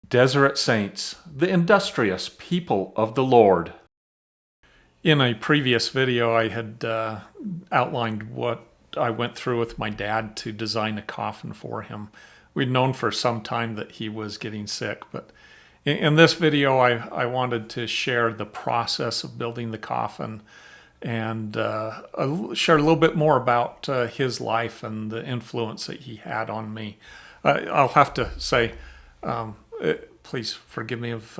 Deseret Saints, the industrious people of the Lord. In a previous video, I had outlined what I went through with my dad to design a coffin for him. We'd known for some time that he was getting sick, but in this video, I wanted to share the process of building the coffin and share a little bit more about his life and the influence that he had on me. I'll have to say, please forgive me of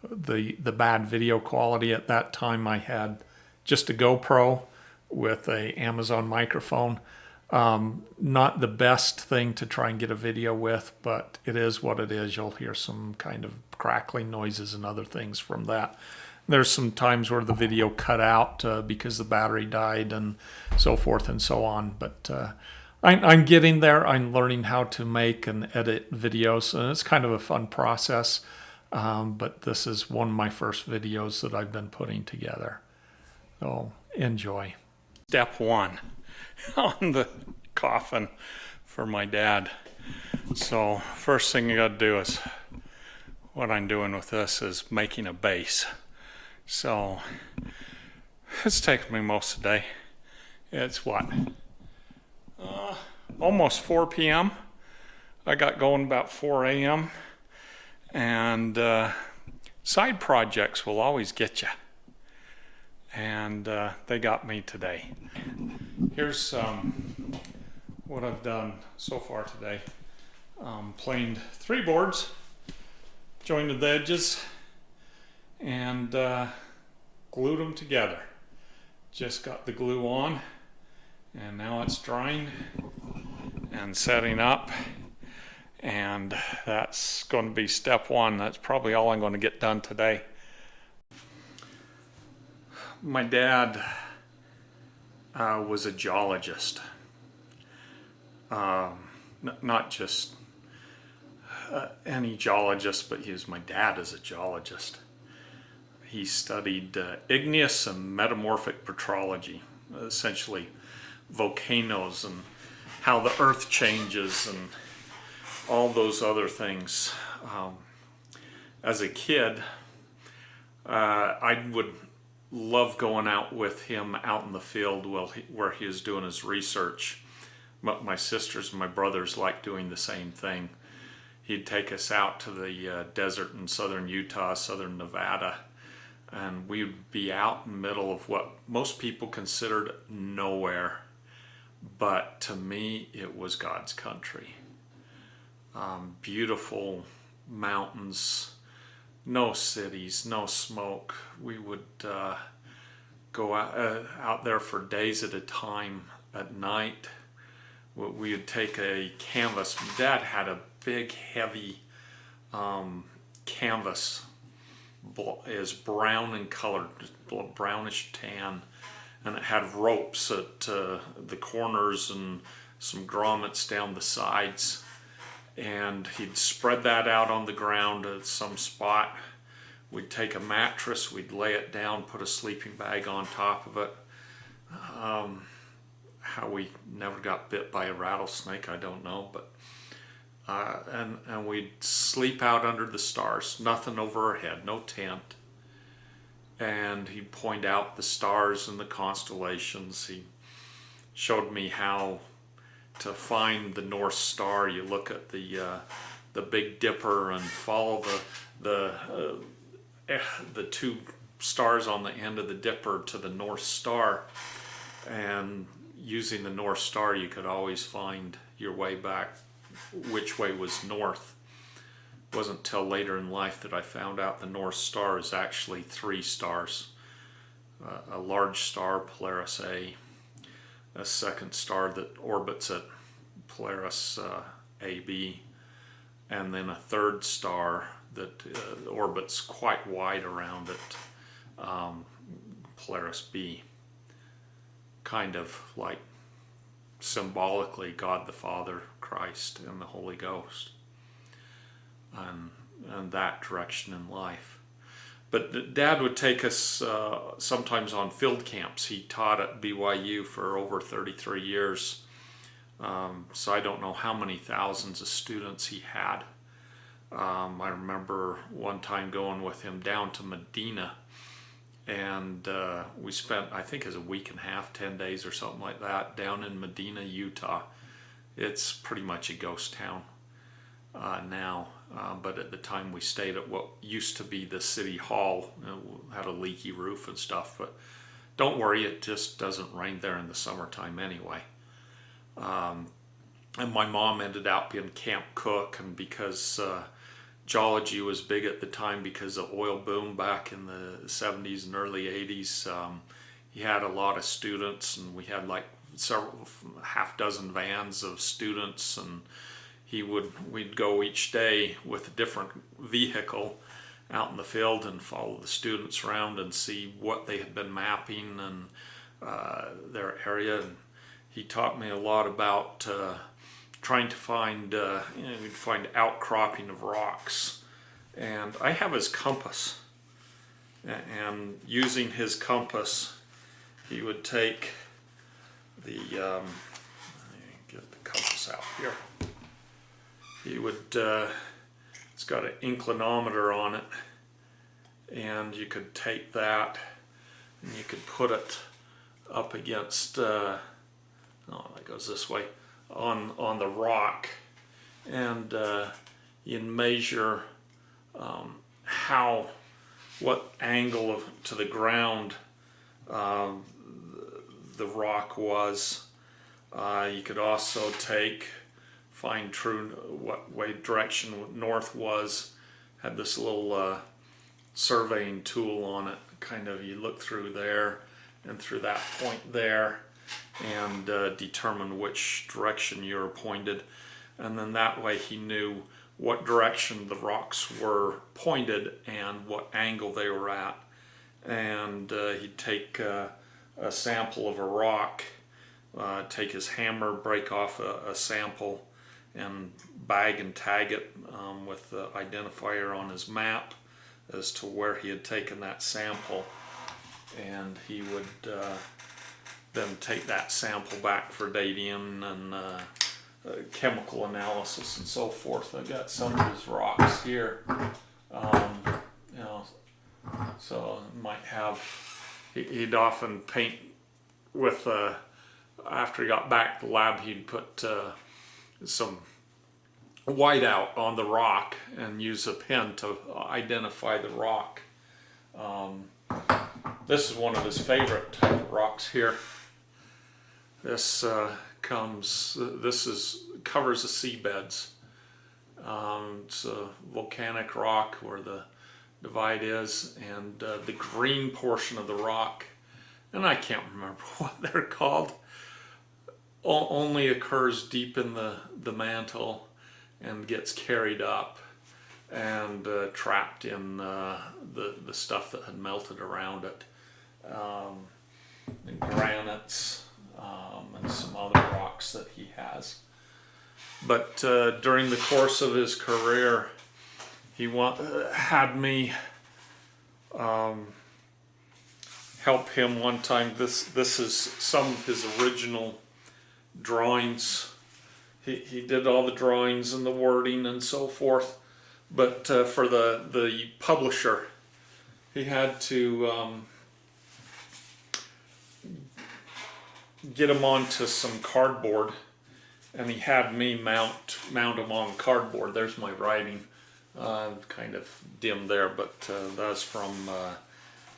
the bad video quality. At that time, I had just a GoPro with a Amazon microphone. Not the best thing to try and get a video with, but it is what it is. You'll hear some kind of crackling noises and other things from that. There's some times where the video cut out because the battery died and so forth and so on. But I'm getting there. I'm learning how to make and edit videos, and it's kind of a fun process. But this is one of my first videos that I've been putting together. So enjoy. Step one on the coffin for my dad. So first thing you got to do is, what I'm doing with this is making a base. So it's taken me most of the day. It's what? Almost 4 p.m. I got going about 4 a.m. And side projects will always get you. And they got me today. Here's what I've done so far today. Planed 3 boards, jointed the edges, and glued them together. Just got the glue on, and now it's drying and setting up, and that's going to be step one. That's probably all I'm going to get done today. My dad was a geologist. Not just any geologist, but my dad is a geologist. He studied igneous and metamorphic petrology, essentially volcanoes and how the earth changes and all those other things. As a kid, I would love going out with him out in the field where he was doing his research. My sisters and my brothers liked doing the same thing. He'd take us out to the desert in southern Utah, southern Nevada, and we'd be out in the middle of what most people considered nowhere. But to me, it was God's country. Beautiful mountains, no cities, no smoke. We would go out there for days at a time. At night, we would take a canvas. Dad had a big, heavy canvas. Is brown in color, brownish tan, and it had ropes at the corners and some grommets down the sides. And he'd spread that out on the ground at some spot. We'd take a mattress, we'd lay it down, put a sleeping bag on top of it. How we never got bit by a rattlesnake, I don't know, but and we'd sleep out under the stars, nothing over our head, no tent. And he'd point out the stars and the constellations. He showed me how to find the North Star. You look at the Big Dipper and follow the 2 stars on the end of the Dipper to the North Star. And using the North Star, you could always find your way back, which way was north. It wasn't until later in life that I found out the North Star is actually 3 stars. A large star, Polaris A, a second star that orbits at Polaris AB, and then a third star that orbits quite wide around it, Polaris B. Kind of like symbolically God the Father, Christ, and the Holy Ghost, and that direction in life. But Dad would take us sometimes on field camps. He taught at BYU for over 33 years, so I don't know how many thousands of students he had. I remember one time going with him down to Medina, and we spent, I think it was a week and a half, 10 days or something like that, down in Medina, Utah. It's pretty much a ghost town now, but at the time we stayed at what used to be the city hall. It had a leaky roof and stuff, but don't worry, it just doesn't rain there in the summertime anyway. And my mom ended up being camp cook, and because geology was big at the time because of oil boom back in the 70s and early 80s, he had a lot of students, and we had like several half dozen vans of students, and we'd go each day with a different vehicle out in the field and follow the students around and see what they had been mapping and their area. And he taught me a lot about trying to find, we'd find outcropping of rocks. And I have his compass. And using his compass, he would take the, let me get the compass out here. He would, it's got an inclinometer on it, and you could take that and you could put it up against, oh, that goes this way, on the rock, and you'd measure what angle to the ground the rock was. You could also find true what way direction north was. Had this little surveying tool on it. Kind of, you look through there and through that point there, and determine which direction you're pointed, and then that way he knew what direction the rocks were pointed and what angle they were at. And he'd take a sample of a rock, take his hammer, break off a sample, and bag and tag it with the identifier on his map as to where he had taken that sample. And he would then take that sample back for dating and chemical analysis and so forth. I've got some of his rocks here, you know, so might have, he'd often paint with, after he got back to the lab, he'd put some whiteout on the rock and use a pen to identify the rock. This is one of his favorite type of rocks here. This covers the seabeds. It's a volcanic rock where the divide is, and the green portion of the rock, and I can't remember what they're called, only occurs deep in the mantle and gets carried up and trapped in the stuff that had melted around it, and granites, and some other rocks that he has. But during the course of his career, he had me help him one time. This is some of his original drawings. He did all the drawings and the wording and so forth, but for the publisher, he had to get them onto some cardboard, and he had me mount them on cardboard. There's my writing, kind of dim there, but that's from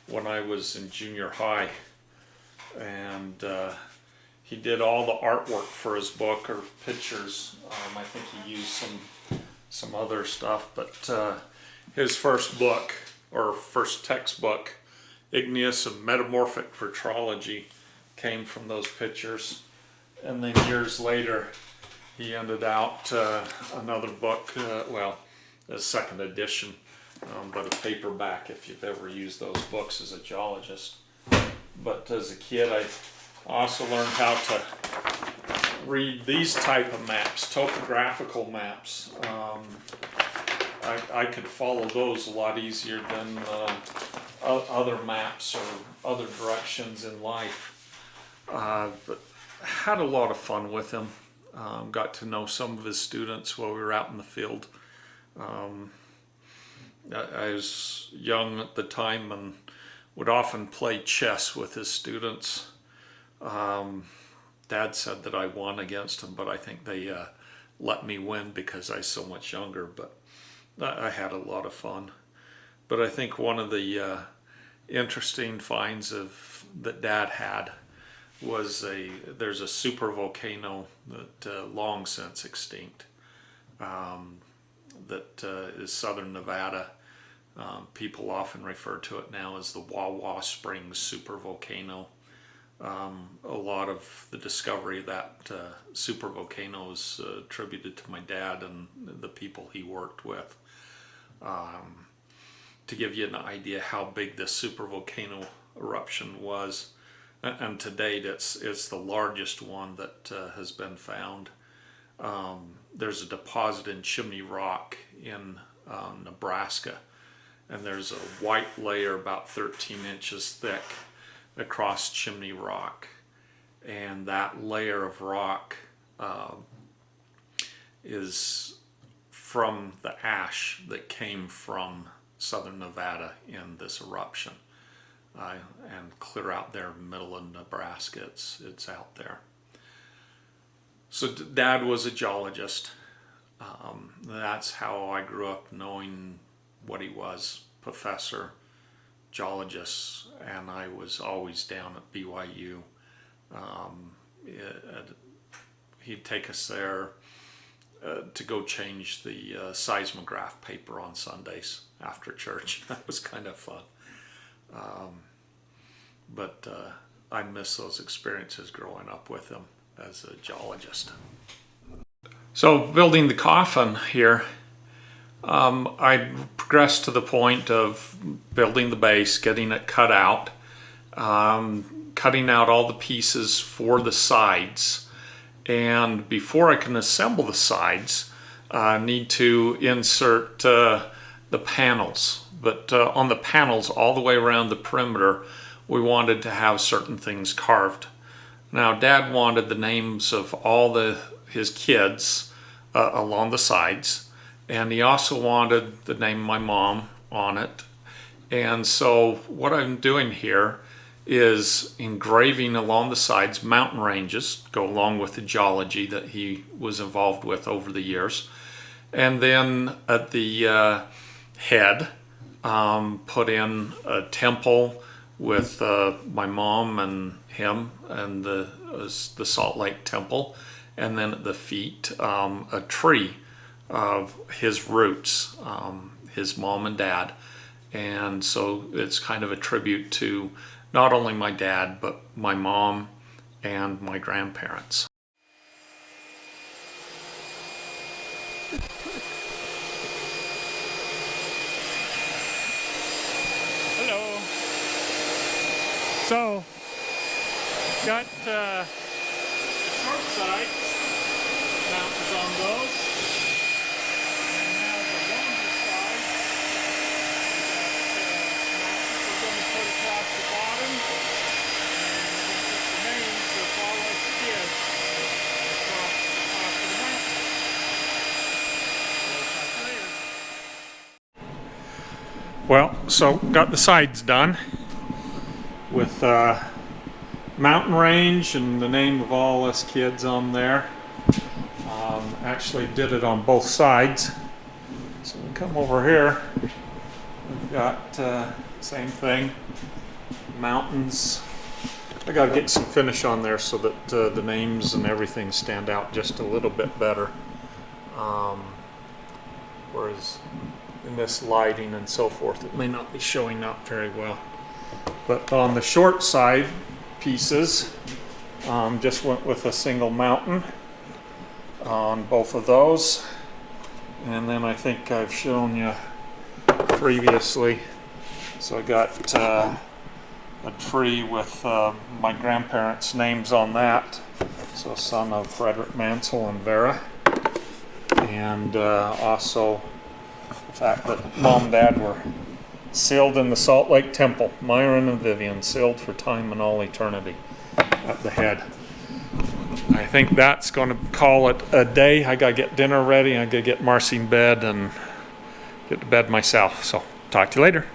when I was in junior high, and he did all the artwork for his book, or pictures. I think he used some other stuff, but his first book, or first textbook, Igneous and Metamorphic Petrology, came from those pictures. And then years later, he ended out another book, well, a second edition, but a paperback if you've ever used those books as a geologist. But as a kid, I also learned how to read these type of maps, topographical maps. I could follow those a lot easier than other maps or other directions in life. But had a lot of fun with him. Got to know some of his students while we were out in the field I was young at the time and would often play chess with his students. Dad said that I won against him, but I think they let me win because I was so much younger. But I had a lot of fun. But I think one of the interesting finds that Dad had was there's a super volcano that long since extinct, that is southern Nevada. People often refer to it now as the Wawa Springs super volcano. A lot of the discovery of that super volcano is attributed to my dad and the people he worked with. To give you an idea how big this super volcano eruption was, and to date it's the largest one that has been found. There's a deposit in Chimney Rock in Nebraska, and there's a white layer about 13 inches thick across Chimney Rock, and that layer of rock is from the ash that came from southern Nevada in this eruption, and clear out there middle of Nebraska, it's out there. So Dad was a geologist. That's how I grew up, knowing what he was: professor, geologist, and I was always down at BYU. He'd take us there to go change the seismograph paper on Sundays after church. That was kind of fun. But I miss those experiences growing up with him as a geologist. So building the coffin here, I progressed to the point of building the base, getting it cut out, cutting out all the pieces for the sides. And before I can assemble the sides, I need to insert the panels. But on the panels all the way around the perimeter, we wanted to have certain things carved. Now, Dad wanted the names of all his kids along the sides, and he also wanted the name of my mom on it. And so what I'm doing here is engraving along the sides mountain ranges, go along with the geology that he was involved with over the years. And then at the head, put in a temple with my mom and him, and the Salt Lake Temple. And then at the feet, a tree of his roots, his mom and dad. And so it's kind of a tribute to not only my dad, but my mom and my grandparents. Hello. So, got short sides, mountains on those. And now the longer side, we're going to put across the bottom. And we're going to put the names of all those kids across the top of the mountain. Well, so got the sides done with mountain range and the name of all us kids on there. Actually did it on both sides. So we come over here, we've got same thing, mountains. I gotta get some finish on there so that the names and everything stand out just a little bit better. Whereas in this lighting and so forth, it may not be showing up very well. But on the short side pieces, just went with a single mountain on both of those. And then I think I've shown you previously. So I got a tree with my grandparents' names on that. So son of Frederick Mansell and Vera. And also the fact that Mom and Dad were sealed in the Salt Lake Temple, Myron and Vivian, sealed for time and all eternity at the head. I think that's going to call it a day. I got to get dinner ready. I got to get Marcy in bed and get to bed myself. So talk to you later.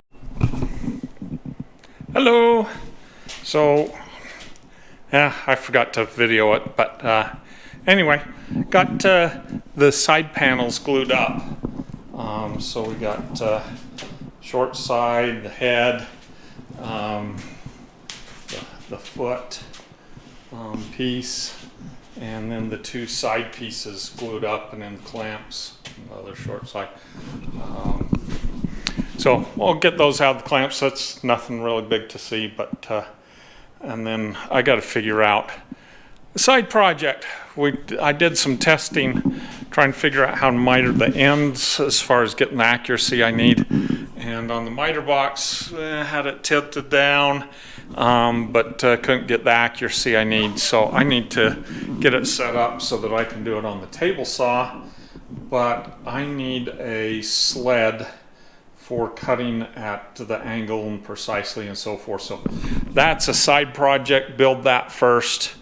Hello. So yeah, I forgot to video it, but anyway, got the side panels glued up. So we got short side, the head, the foot piece, and then the two side pieces glued up and then clamps on the other short side. So we'll get those out of the clamps. That's nothing really big to see, but and then I got to figure out the side project. I did some testing trying to figure out how to miter the ends as far as getting the accuracy I need. And on the miter box, had it tilted down, but couldn't get the accuracy I need. So I need to get it set up so that I can do it on the table saw. But I need a sled for cutting at the angle and precisely and so forth. So that's a side project. Build that first,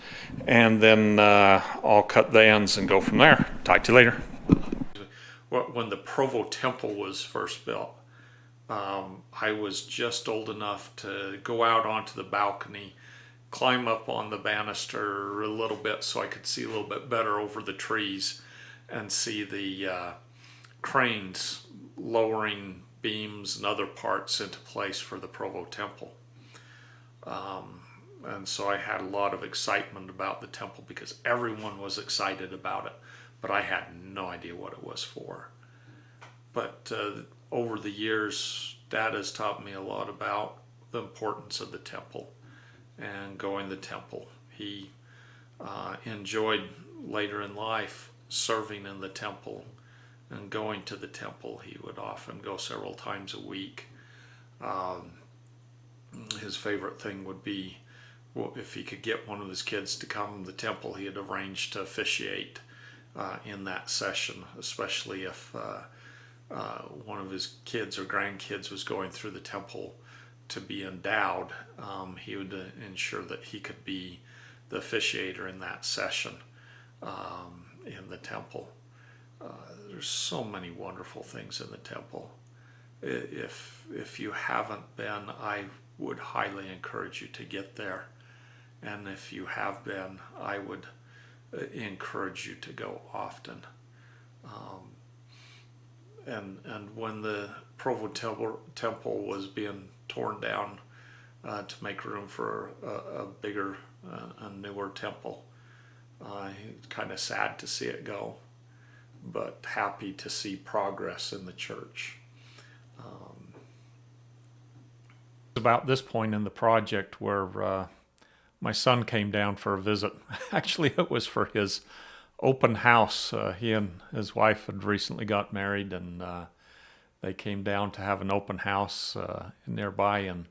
and then I'll cut the ends and go from there. Talk to you later. When the Provo Temple was first built, I was just old enough to go out onto the balcony, climb up on the banister a little bit so I could see a little bit better over the trees and see the cranes lowering beams and other parts into place for the Provo Temple. And so I had a lot of excitement about the temple because everyone was excited about it, but I had no idea what it was for. But over the years, Dad has taught me a lot about the importance of the temple and going to the temple. He enjoyed later in life serving in the temple and going to the temple. He would often go several times a week. His favorite thing would be, well, if he could get one of his kids to come to the temple, he had arranged to officiate in that session, especially if one of his kids or grandkids was going through the temple to be endowed. He would ensure that he could be the officiator in that session in the temple. There's so many wonderful things in the temple. If you haven't been, I would highly encourage you to get there. And if you have been, I would encourage you to go often. And when the Provo Temple was being torn down to make room for a bigger, a newer temple, kind of sad to see it go, but happy to see progress in the church. About this point in the project where my son came down for a visit. Actually, it was for his open house. He and his wife had recently got married, and they came down to have an open house nearby, and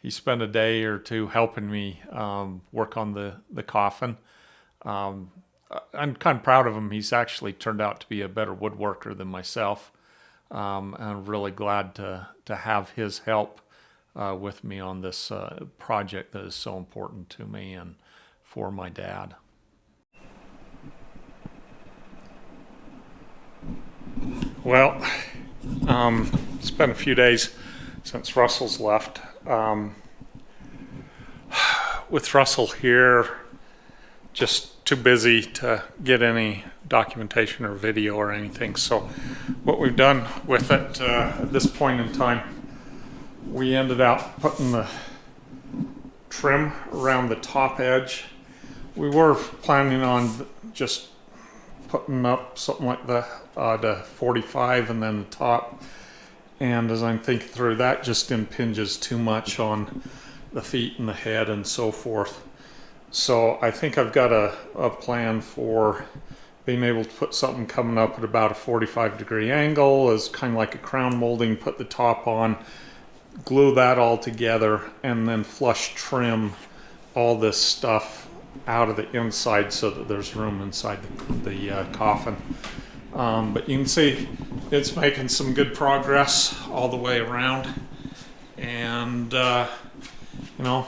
he spent a day or two helping me work on the coffin. I'm kind of proud of him. He's actually turned out to be a better woodworker than myself. And I'm really glad to have his help with me on this project that is so important to me and for my dad. Well, it's been a few days since Russell's left. With Russell here, just too busy to get any documentation or video or anything. So what we've done with it at this point in time, we ended up putting the trim around the top edge. We were planning on just putting up something like the 45 and then the top. And as I'm thinking through, that just impinges too much on the feet and the head and so forth. So I think I've got a plan for being able to put something coming up at about a 45-degree angle as kind of like a crown molding, put the top on, glue that all together, and then flush trim all this stuff out of the inside so that there's room inside the coffin. But you can see it's making some good progress all the way around. And, you know,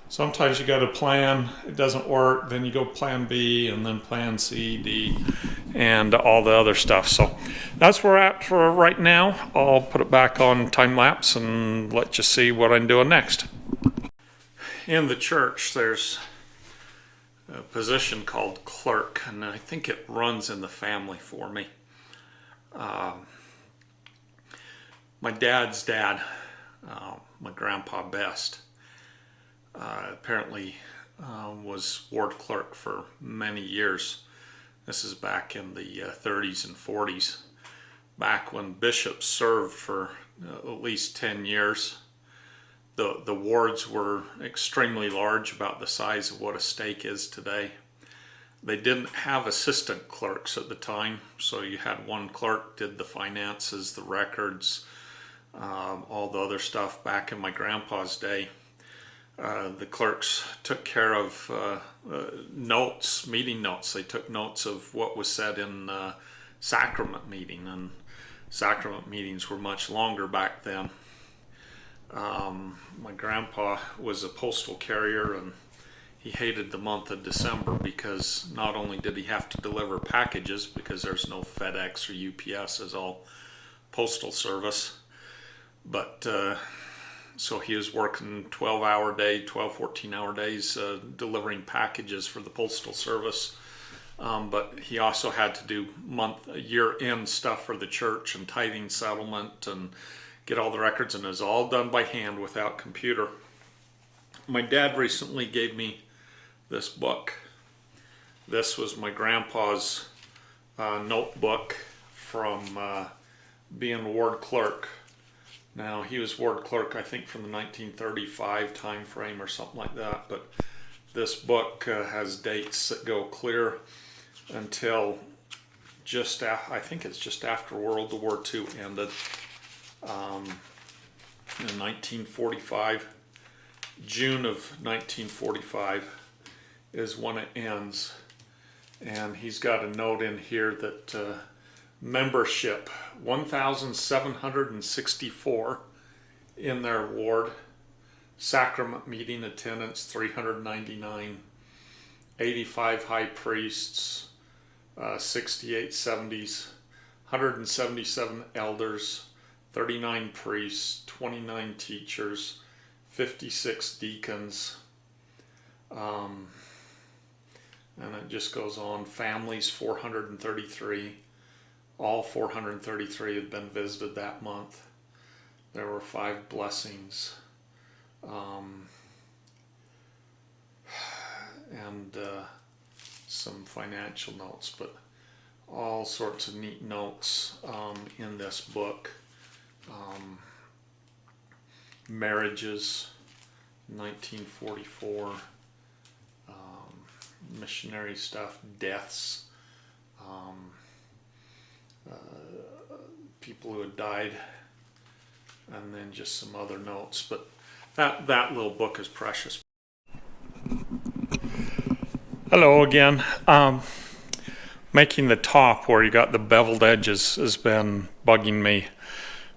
sometimes you got a plan, it doesn't work, then you go plan B and then plan C, D, and all the other stuff. So that's where we're at for right now. I'll put it back on time lapse and let you see what I'm doing next. In the church, there's a position called clerk, and I think it runs in the family for me. My dad's dad, my grandpa Best, apparently was ward clerk for many years. This is back in the 30s and 40s, back when bishops served for at least 10 years. The wards were extremely large, about the size of what a stake is today. They didn't have assistant clerks at the time, so you had one clerk did the finances, the records, all the other stuff. Back in my grandpa's day, the clerks took care of notes, meeting notes. They took notes of what was said in sacrament meeting, and sacrament meetings were much longer back then. My grandpa was a postal carrier, and he hated the month of December because not only did he have to deliver packages, because there's no FedEx or UPS, it's all postal service, but so he was working 12-hour day, 14-hour days delivering packages for the postal service. But he also had to do year-end stuff for the church and tithing settlement and get all the records, and it was all done by hand without computer. My dad recently gave me this book. This was my grandpa's notebook from being ward clerk. Now, he was ward clerk, I think, from the 1935 time frame or something like that, but this book has dates that go clear until I think it's just after World War II ended. In 1945, June of 1945 is when it ends, and he's got a note in here that membership 1,764 in their ward, sacrament meeting attendance 399, 85 high priests, 68 70s, 177 elders, 39 priests, 29 teachers, 56 deacons, and it just goes on. Families 433. All 433 had been visited that month. There were 5 blessings, and some financial notes, but all sorts of neat notes in this book. Marriages, 1944, missionary stuff, deaths, people who had died, and then just some other notes. But that little book is precious. Hello again. Making the top where you got the beveled edges has been bugging me.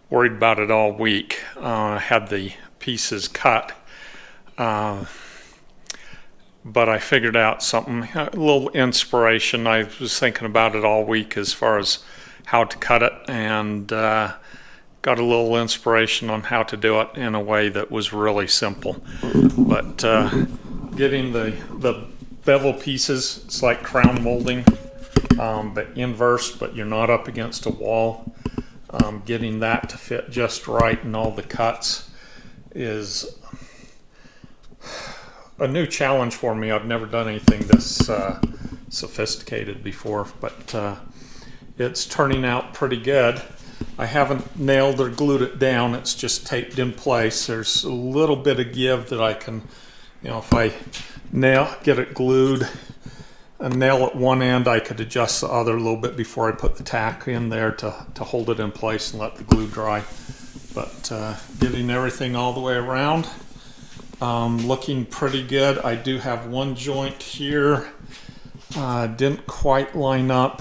Worried about it all week. I had the pieces cut, but I figured out something, a little inspiration. I was thinking about it all week as far as how to cut it, and got a little inspiration on how to do it in a way that was really simple. But getting the bevel pieces, it's like crown molding, but inverse, but you're not up against a wall. Getting that to fit just right in all the cuts is a new challenge for me. I've never done anything this sophisticated before, but it's turning out pretty good. I haven't nailed or glued it down. It's just taped in place. There's a little bit of give that I can, if I get it glued and nail at one end, I could adjust the other a little bit before I put the tack in there to hold it in place and let the glue dry. But getting everything all the way around, looking pretty good. I do have one joint here, didn't quite line up,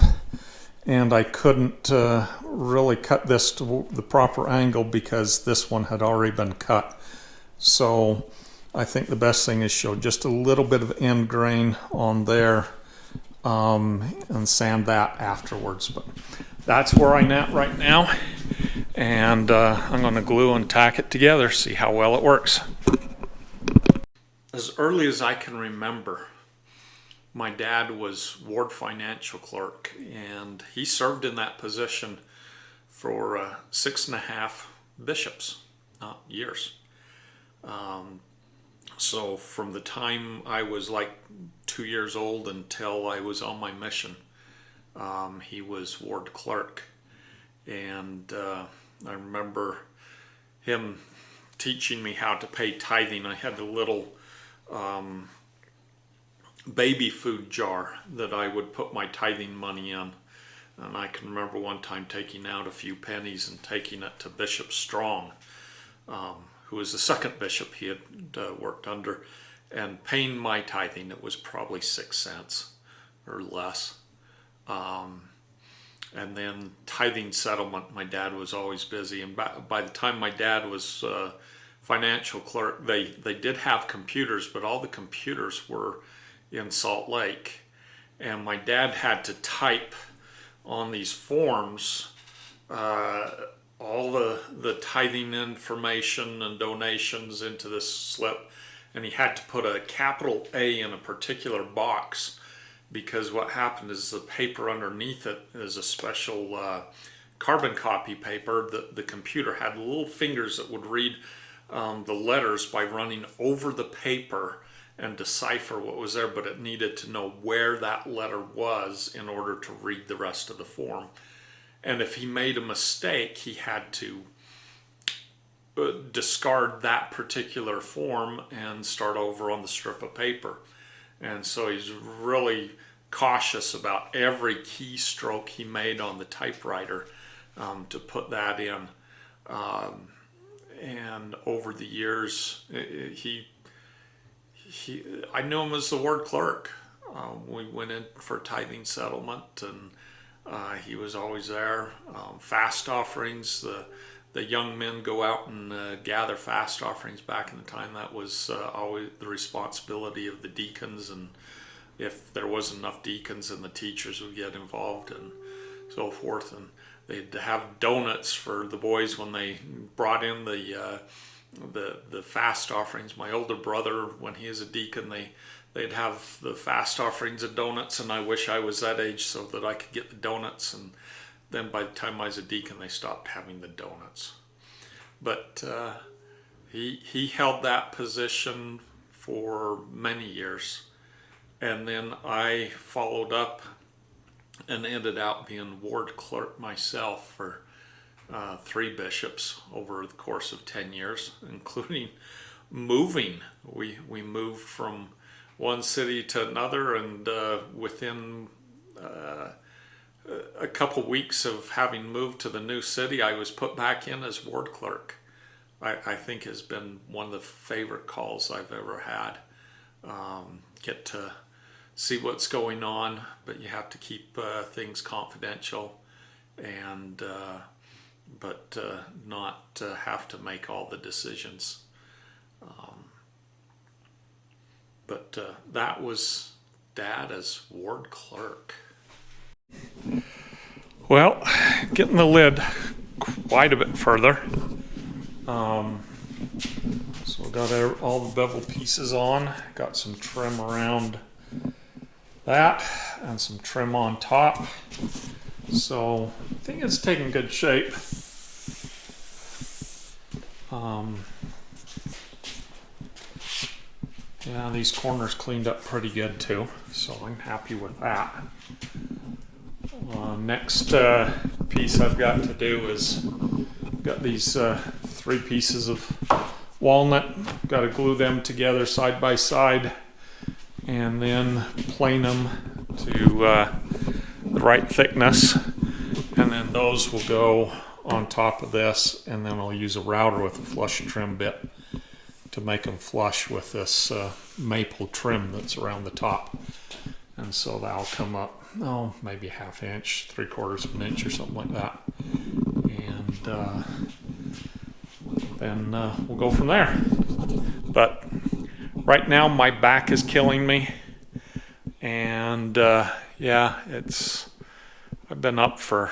and I couldn't really cut this to the proper angle because this one had already been cut. So I think the best thing is show just a little bit of end grain on there. and sand that afterwards. But that's where I'm at right now, and I'm going to glue and tack it together, see how well it works. As early as I can remember, my dad was ward financial clerk, and he served in that position for 6.5 bishops, not years. So from the time I was like 2 years old until I was on my mission, he was ward clerk. And I remember him teaching me how to pay tithing. I had a little baby food jar that I would put my tithing money in. And I can remember one time taking out a few pennies and taking it to Bishop Strong, who was the second bishop he had worked under, and paying my tithing. It was probably 6 cents or less. And then tithing settlement, my dad was always busy. And by the time my dad was financial clerk, they did have computers, but all the computers were in Salt Lake. And my dad had to type on these forms all the tithing information and donations into this slip, and he had to put a capital A in a particular box, because what happened is the paper underneath it is a special carbon copy paper. The computer had little fingers that would read the letters by running over the paper and decipher what was there, but it needed to know where that letter was in order to read the rest of the form. And if he made a mistake, he had to discard that particular form and start over on the strip of paper. And so he's really cautious about every keystroke he made on the typewriter to put that in. And over the years, I knew him as the ward clerk. We went in for tithing settlement, and he was always there. Fast offerings, the young men go out and gather fast offerings. Back in the time, that was always the responsibility of the deacons, and if there wasn't enough deacons, then the teachers would get involved and so forth. And they'd have donuts for the boys when they brought in the fast offerings. My older brother, when he was a deacon, they'd have the fast offerings of donuts, and I wish I was that age so that I could get the donuts. And then by the time I was a deacon, they stopped having the donuts. But he held that position for many years, and then I followed up and ended up being ward clerk myself for 3 bishops over the course of 10 years, including moving. We moved from one city to another, and within a couple weeks of having moved to the new city, I was put back in as ward clerk. I think has been one of the favorite calls I've ever had. Get to see what's going on, but you have to keep things confidential, and but not have to make all the decisions. But that was Dad as ward clerk. Well, getting the lid quite a bit further. So got all the bevel pieces on, got some trim around that and some trim on top. So I think it's taking good shape. Yeah, these corners cleaned up pretty good too, so I'm happy with that. Next piece I've got to do is got these 3 pieces of walnut. Got to glue them together side by side and then plane them to the right thickness, and then those will go on top of this, and then I'll use a router with a flush trim bit to make them flush with this maple trim that's around the top. And so that'll come up, maybe 1/2 inch, 3/4 of an inch or something like that. And then we'll go from there. But right now my back is killing me, and Yeah, I've been up for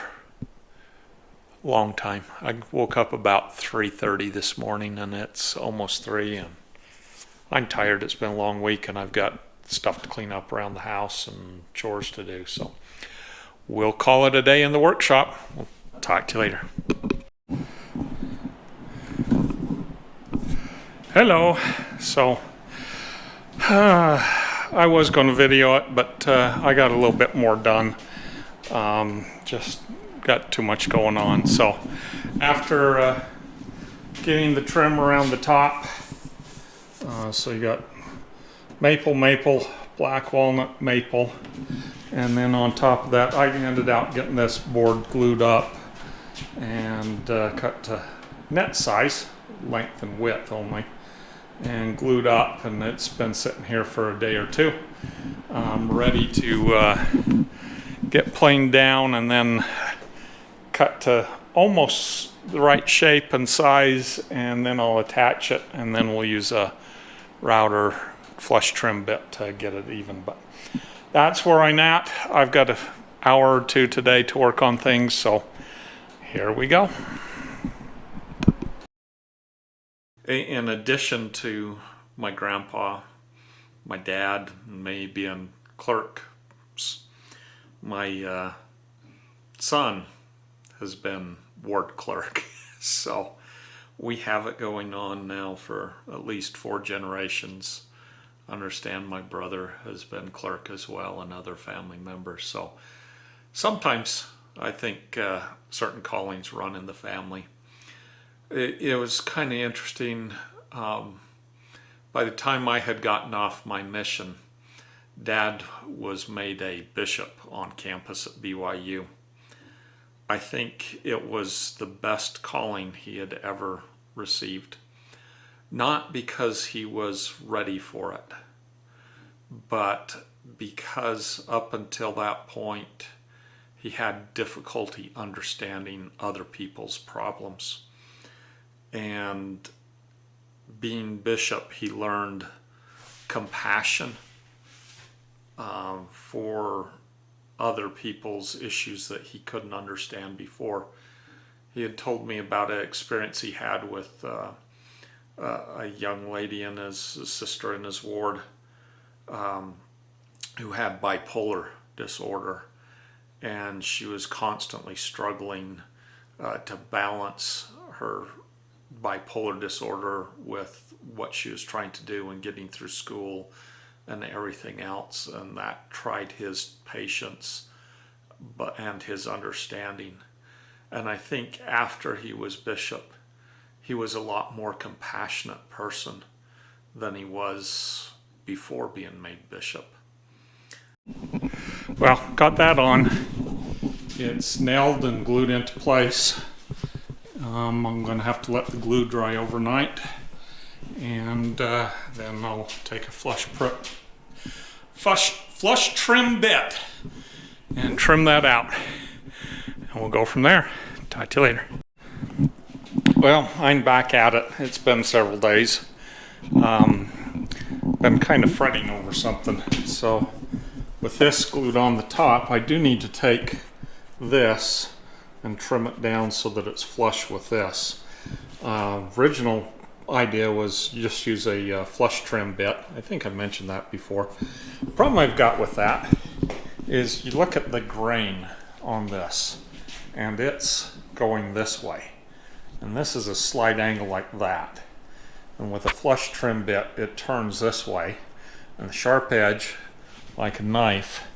a long time. I woke up about 3:30 this morning, and it's almost 3, and I'm tired. It's been a long week, and I've got stuff to clean up around the house and chores to do. So we'll call it a day in the workshop. We'll talk to you later. Hello. So I was going to video it, but I got a little bit more done. Just got too much going on. So after getting the trim around the top, so you got maple, black walnut, maple, and then on top of that I ended up getting this board glued up and cut to net size, length and width only, and glued up, and it's been sitting here for a day or two. I'm ready to get planed down and then cut to almost the right shape and size, and then I'll attach it, and then we'll use a router flush trim bit to get it even. But that's where I'm at. I've got an hour or two today to work on things, so here we go. In addition to my grandpa, my dad, and me being clerks, my son has been ward clerk. So we have it going on now for at least 4 generations. I understand my brother has been clerk as well, and other family members. So sometimes I think certain callings run in the family. It was kind of interesting. By the time I had gotten off my mission, Dad was made a bishop on campus at BYU. I think it was the best calling he had ever received. Not because he was ready for it, but because up until that point, he had difficulty understanding other people's problems. And being bishop, he learned compassion for other people's issues that he couldn't understand before. He had told me about an experience he had with a young lady and his sister in his ward who had bipolar disorder, and she was constantly struggling to balance her bipolar disorder with what she was trying to do and getting through school and everything else, and that tried his patience and his understanding. And I think after he was bishop, he was a lot more compassionate person than he was before being made bishop. Well, got that on. It's nailed and glued into place. I'm going to have to let the glue dry overnight, and then I'll take a flush trim bit and trim that out, and we'll go from there. Talk to you later. Well, I'm back at it. It's been several days. Been kind of fretting over something. So with this glued on the top, I do need to take this and trim it down so that it's flush with this. Original idea was just use a flush trim bit. I think I mentioned that before. The problem I've got with that is you look at the grain on this, and it's going this way. And this is a slight angle like that. And with a flush trim bit, it turns this way. And the sharp edge, like a knife,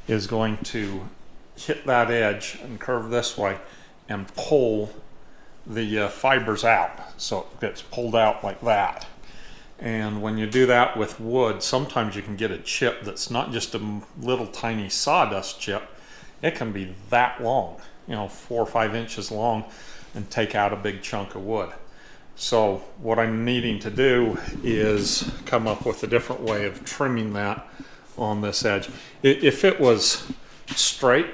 is going to hit that edge and curve this way and pull the fibers out. So it gets pulled out like that. And when you do that with wood, sometimes you can get a chip that's not just a little tiny sawdust chip. It can be that long, 4 or 5 inches long, and take out a big chunk of wood. So what I'm needing to do is come up with a different way of trimming that on this edge. If it was straight,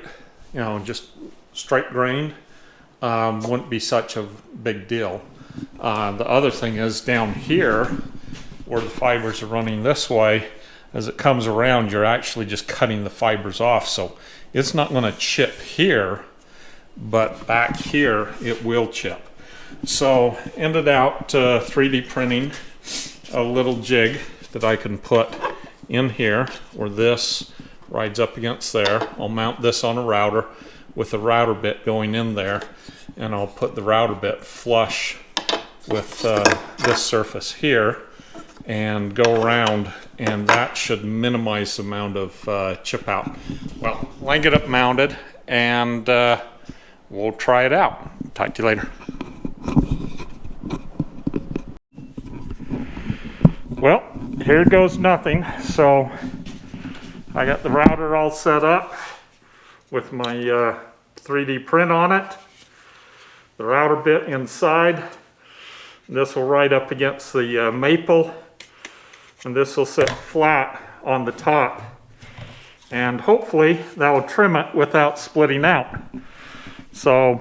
just straight grained, wouldn't be such a big deal. The other thing is down here, where the fibers are running this way, as it comes around, you're actually just cutting the fibers off. So it's not going to chip here, but back here it will chip. So ended out 3D printing a little jig that I can put in here, where this rides up against there. I'll mount this on a router with a router bit going in there, and I'll put the router bit flush with this surface here and go around, and that should minimize the amount of chip out. Well, I'll get it mounted and we'll try it out. Talk to you later. Well, here goes nothing. So I got the router all set up with my 3D print on it. The router bit inside. This will ride up against the maple, and this will sit flat on the top. And hopefully that will trim it without splitting out. So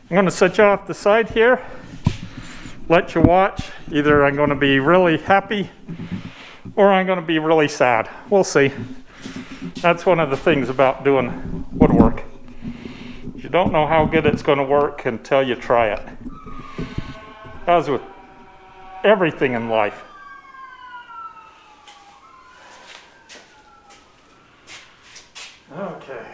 I'm going to set you off the side here, let you watch. Either I'm going to be really happy or I'm going to be really sad. We'll see. That's one of the things about doing woodwork. You don't know how good it's going to work until you try it. As with everything in life. Okay.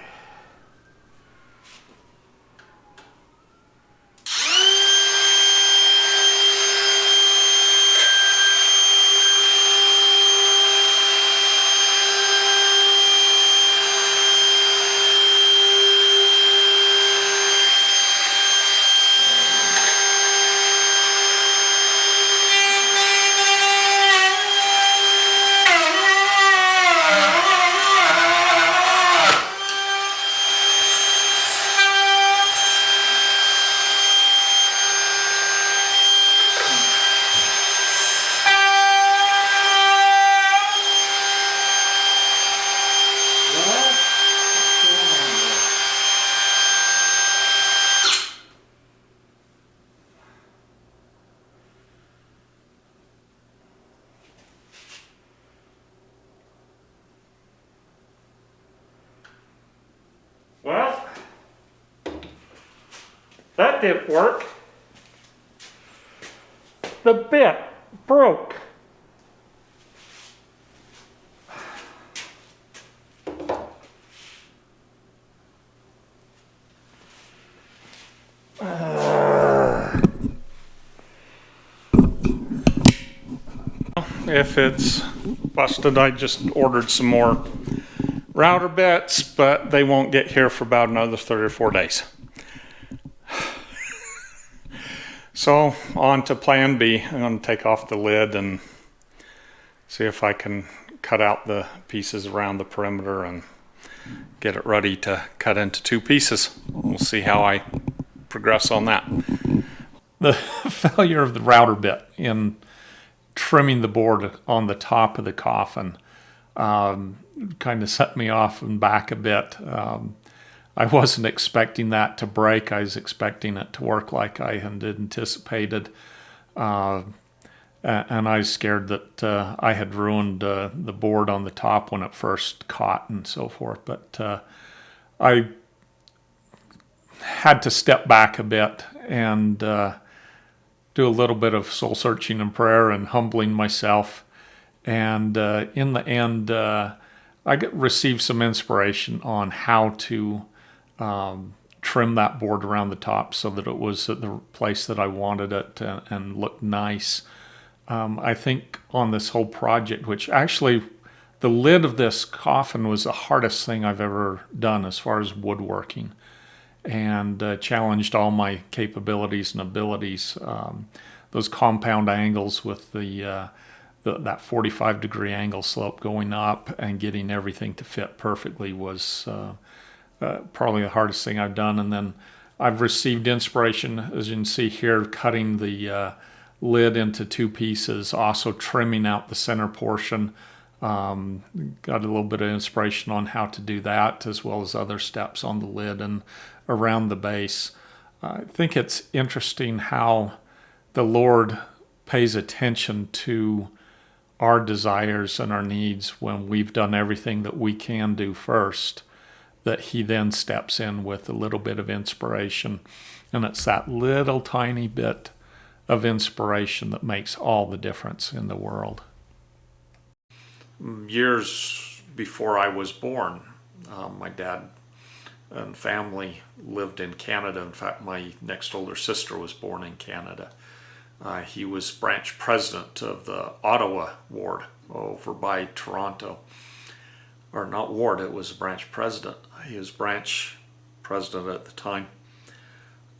Well, that didn't work. The bit broke. If it's busted, I just ordered some more router bits, but they won't get here for about another 3 or 4 days. So on to plan B. I'm going to take off the lid and see if I can cut out the pieces around the perimeter and get it ready to cut into 2 pieces. We'll see how I progress on that. The failure of the router bit in trimming the board on the top of the coffin kind of set me off and back a bit. I wasn't expecting that to break. I was expecting it to work like I had anticipated. And I was scared that I had ruined the board on the top when it first caught and so forth. But I had to step back a bit and do a little bit of soul searching and prayer and humbling myself. And in the end, I received some inspiration on how to trim that board around the top so that it was at the place that I wanted it and looked nice. I think on this whole project, which actually the lid of this coffin was the hardest thing I've ever done as far as woodworking, and challenged all my capabilities and abilities. Those compound angles with that 45-degree angle slope going up and getting everything to fit perfectly was probably the hardest thing I've done. And then I've received inspiration, as you can see here, cutting the lid into 2 pieces, also trimming out the center portion. Got a little bit of inspiration on how to do that, as well as other steps on the lid and around the base. I think it's interesting how the Lord pays attention to our desires and our needs when we've done everything that we can do first, that he then steps in with a little bit of inspiration. And it's that little tiny bit of inspiration that makes all the difference in the world. Years before I was born, my dad and family lived in Canada. In fact, my next older sister was born in Canada. He was branch president of the Ottawa ward over by Toronto. Or not ward, it was branch president. He was branch president at the time.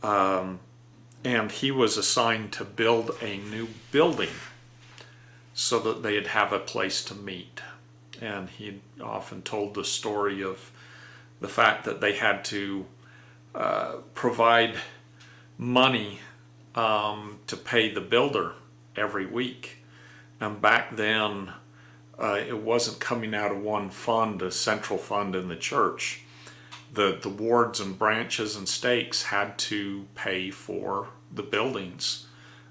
And he was assigned to build a new building so that they'd have a place to meet. And he often told the story of the fact that they had to provide money to pay the builder every week. And back then, it wasn't coming out of one fund, a central fund in the church. The wards and branches and stakes had to pay for the buildings.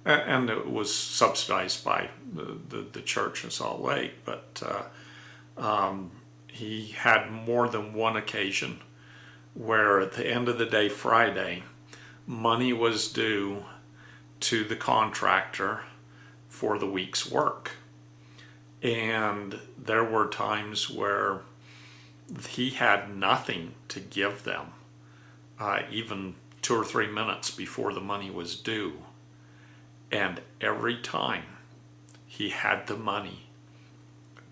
And it was subsidized by the church in Salt Lake. But he had more than one occasion where at the end of the day, Friday, money was due to the contractor for the week's work. And there were times where he had nothing to give them, even 2 or 3 minutes before the money was due. And every time he had the money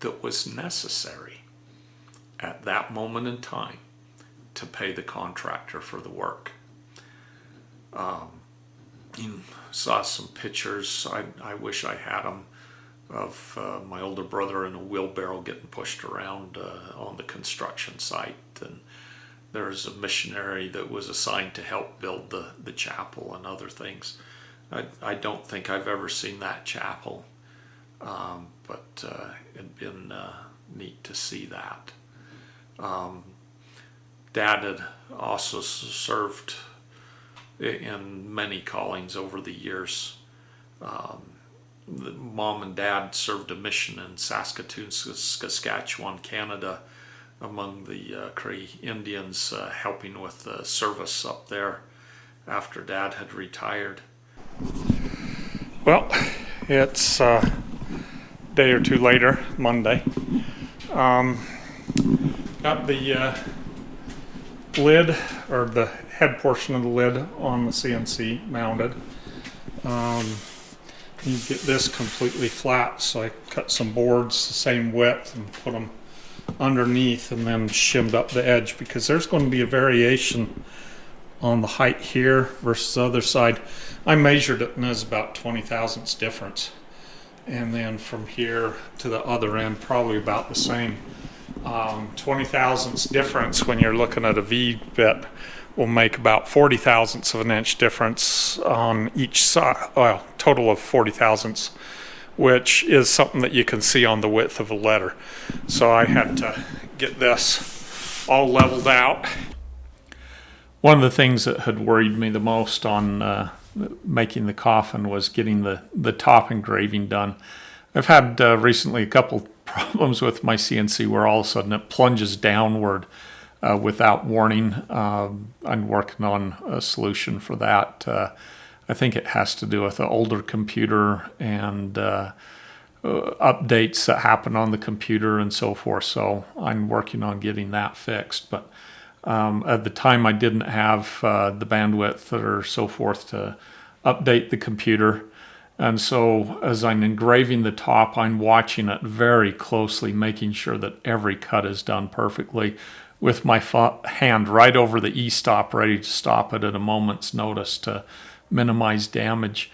that was necessary at that moment in time to pay the contractor for the work. You saw some pictures, I wish I had them, of my older brother in a wheelbarrow getting pushed around on the construction site. And there's a missionary that was assigned to help build the chapel and other things. I don't think I've ever seen that chapel, but it'd been neat to see that. Dad had also served in many callings over the years. Mom and Dad served a mission in Saskatoon, Saskatchewan, Canada, among the Cree Indians, helping with the service up there after Dad had retired. Well, it's a day or two later, Monday. Got the lid, or the head portion of the lid on the CNC mounted. You get this completely flat, so I cut some boards the same width and put them underneath and then shimmed up the edge, because there's going to be a variation on the height here versus the other side. I measured it and there's about 20 thousandths difference, and then from here to the other end probably about the same. 20 thousandths difference when you're looking at a V bit will make about 40 thousandths of an inch difference on each side. Well, total of 40 thousandths, which is something that you can see on the width of a letter. So I had to get this all leveled out. One of the things that had worried me the most on making the coffin was getting the top engraving done. I've had recently a couple problems with my CNC where all of a sudden it plunges downward without warning. I'm working on a solution for that. I think it has to do with an older computer and updates that happen on the computer and so forth. So I'm working on getting that fixed. But at the time I didn't have the bandwidth or so forth to update the computer. And so as I'm engraving the top, I'm watching it very closely, making sure that every cut is done perfectly, with my hand right over the e-stop, ready to stop it at a moment's notice to minimize damage.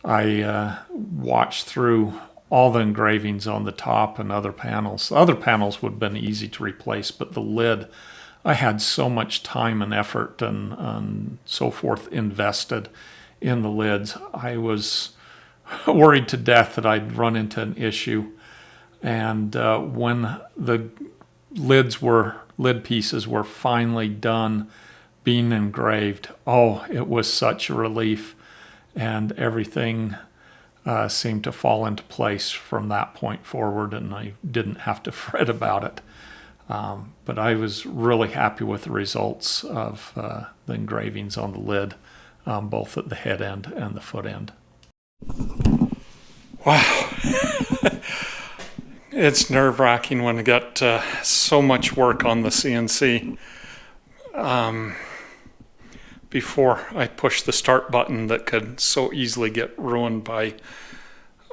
I watched through all the engravings on the top and other panels. The other panels would have been easy to replace, but the lid, I had so much time and effort and so forth invested in the lids. I was worried to death that I'd run into an issue. And when the lid pieces were finally done being engraved, oh, it was such a relief. And everything seemed to fall into place from that point forward, and I didn't have to fret about it. But I was really happy with the results of the engravings on the lid, both at the head end and the foot end. Wow. It's nerve-wracking when I got so much work on the CNC. Before I pushed the start button that could so easily get ruined by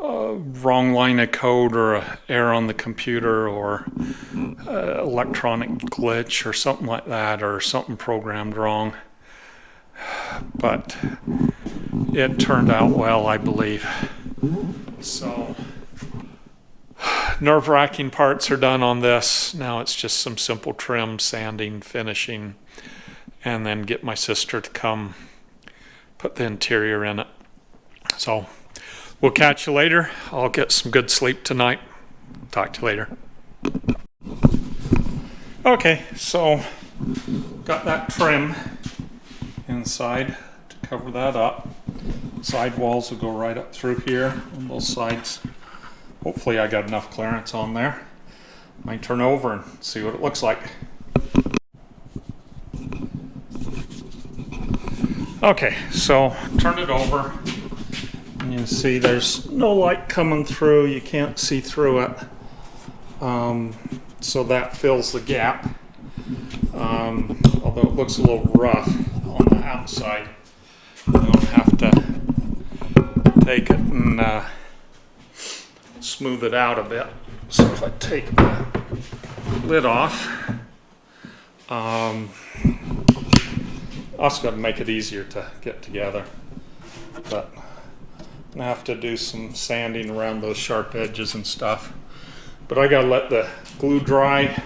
a wrong line of code or an error on the computer or electronic glitch or something like that, or something programmed wrong. But it turned out well, I believe. So nerve-wracking parts are done on this. Now it's just some simple trim, sanding, finishing, and then get my sister to come put the interior in it. So we'll catch you later. I'll get some good sleep tonight. Talk to you later. Okay, so got that trim inside to cover that up. Side walls will go right up through here on both sides. Hopefully I got enough clearance on there. Might turn over and see what it looks like. Okay, so turn it over. And you see there's no light coming through. You can't see through it. So that fills the gap. Although it looks a little rough on the outside. You don't have to take it and smooth it out a bit. So if I take the lid off, also got to make it easier to get together. But I'm gonna have to do some sanding around those sharp edges and stuff. But I gotta let the glue dry,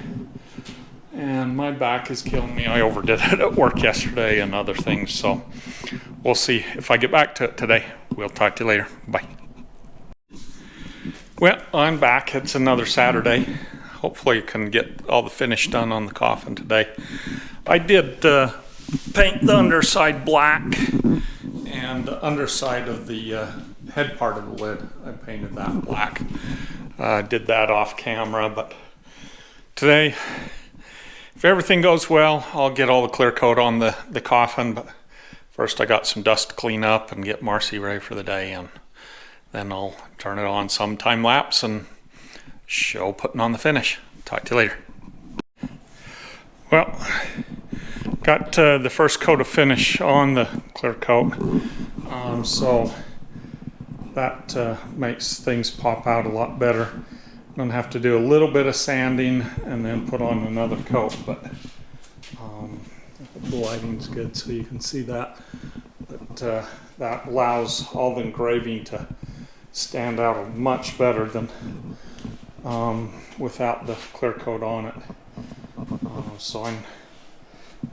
and my back is killing me. I overdid it at work yesterday and other things, so we'll see if I get back to it today. We'll talk to you later. Bye. Well, I'm back. It's another Saturday. Hopefully I can get all the finish done on the coffin today. I did paint the underside black, and the underside of the head part of the lid, I painted that black. Did that off camera, but today, if everything goes well, I'll get all the clear coat on the coffin. But first I got some dust to clean up and get Marcy ready for the day, and then I'll turn it on some time lapse and show putting on the finish. Talk to you later. Well, got the first coat of finish on the clear coat, so that makes things pop out a lot better. I'm going to have to do a little bit of sanding and then put on another coat, but the lighting's good so you can see that. But that allows all the engraving to stand out much better than without the clear coat on it. So I'm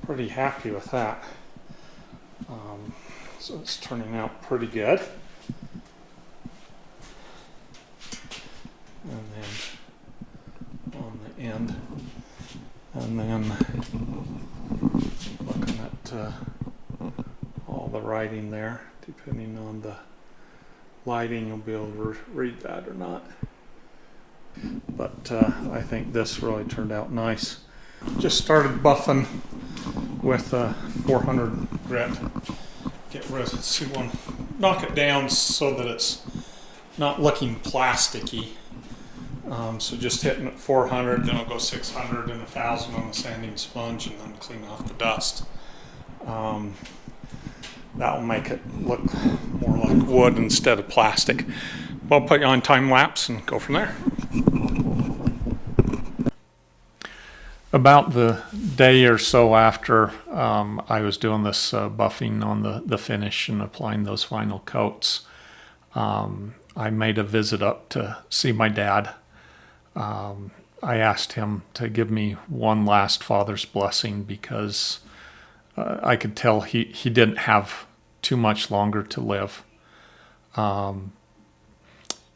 pretty happy with that. So it's turning out pretty good. And then on the end, and then looking at all the writing there, depending on the lighting, you'll be able to read that or not. But I think this really turned out nice. Just started buffing with 400 grit. Get rid of, see one, knock it down so that it's not looking plasticky. So just hitting at 400, then I'll go 600 and 1,000 on the sanding sponge, and then clean off the dust. That will make it look more like wood instead of plastic. I'll put you on time lapse and go from there. About the day or so after I was doing this buffing on the finish and applying those final coats, I made a visit up to see my dad. I asked him to give me one last father's blessing because I could tell he didn't have too much longer to live.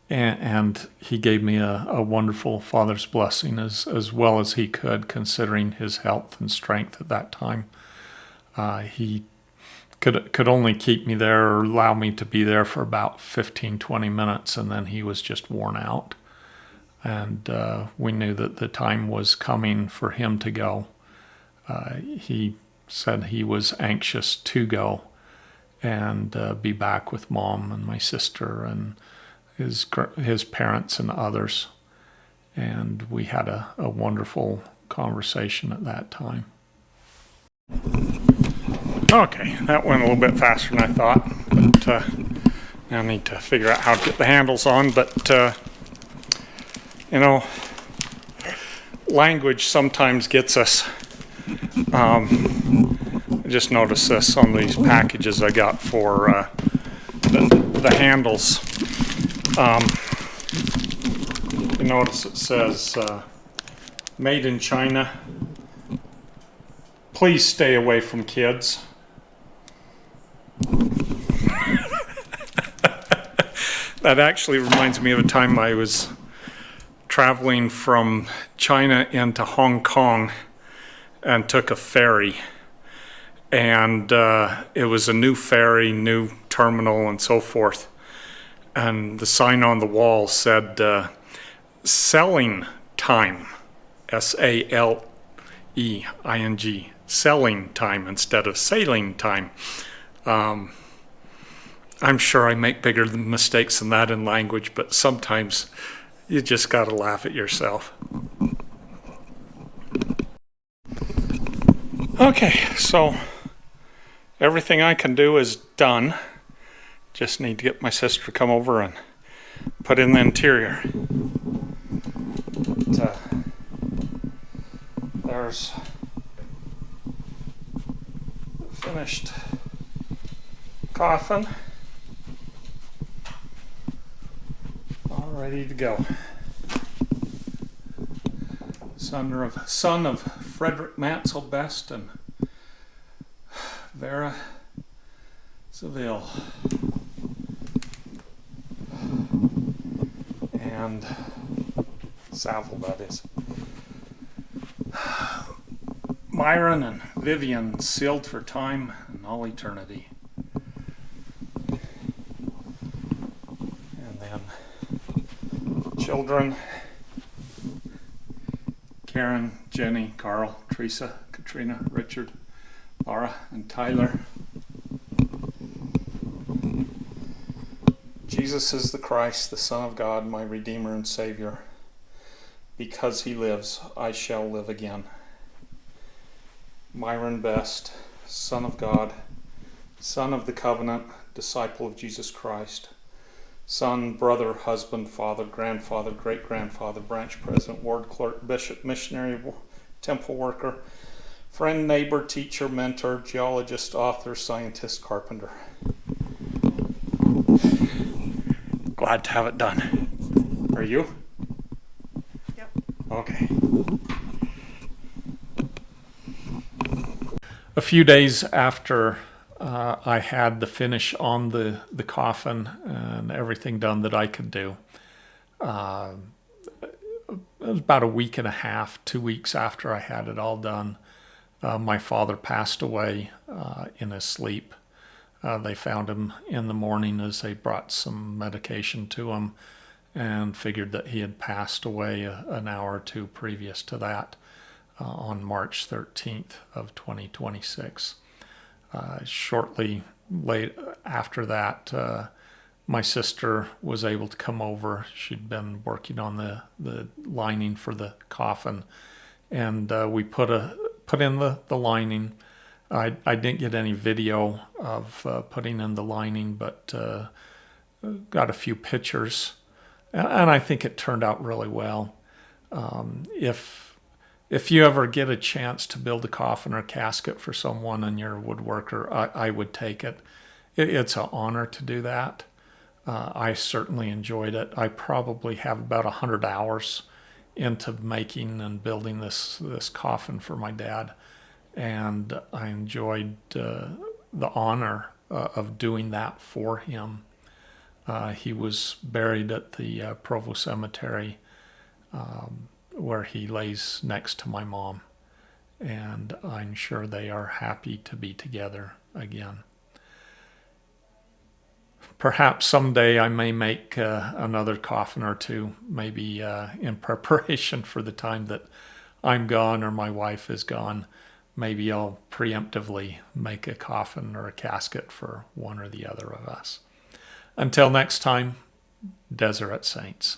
And he gave me a wonderful father's blessing as well as he could, considering his health and strength at that time. He could only keep me there or allow me to be there for about 15-20 minutes, and then he was just worn out. And we knew that the time was coming for him to go. He said he was anxious to go and be back with Mom and my sister and his parents and others. And we had a wonderful conversation at that time. Okay, that went a little bit faster than I thought, but now I need to figure out how to get the handles on. But you know, language sometimes gets us. I just noticed this on these packages I got for the handles. You notice it says made in China. Please stay away from kids. That actually reminds me of a time I was traveling from China into Hong Kong and took a ferry. And it was a new ferry, new terminal, and so forth. And the sign on the wall said, selling time, S-A-L-E-I-N-G, selling time instead of sailing time. I'm sure I make bigger mistakes than that in language, but sometimes you just got to laugh at yourself. Okay, so everything I can do is done. Just need to get my sister to come over and put in the interior. But, there's the finished coffin. All ready to go. Son of Frederick Mansell Best and Vera Seville. And Saville, that is. Myron and Vivian sealed for time and all eternity. And then children, Karen, Jenny, Carl, Teresa, Katrina, Richard, Laura, and Tyler. Jesus is the Christ, the Son of God, my Redeemer and Savior. Because he lives, I shall live again. Myron Best, Son of God, Son of the Covenant, disciple of Jesus Christ, son, brother, husband, father, grandfather, great-grandfather, branch president, ward clerk, bishop, missionary, temple worker, friend, neighbor, teacher, mentor, geologist, author, scientist, carpenter. Glad to have it done. Are you? Yep. Okay. A few days after I had the finish on the coffin and everything done that I could do, it was about a week and a half, 2 weeks after I had it all done, my father passed away in his sleep. They found him in the morning as they brought some medication to him and figured that he had passed away an hour or two previous to that. On March 13th of 2026. Shortly after that, my sister was able to come over. She'd been working on the lining for the coffin, and we put in the lining. I didn't get any video of putting in the lining, but got a few pictures, and I think it turned out really well. If you ever get a chance to build a coffin or a casket for someone and you're a woodworker, I would take it. It's an honor to do that. I certainly enjoyed it. I probably have about 100 hours into making and building this coffin for my dad. And I enjoyed the honor of doing that for him. He was buried at the Provo Cemetery, where he lays next to my mom, and I'm sure they are happy to be together again. Perhaps someday I may make another coffin or two, maybe in preparation for the time that I'm gone or my wife is gone. Maybe I'll preemptively make a coffin or a casket for one or the other of us. Until next time, Deseret Saints.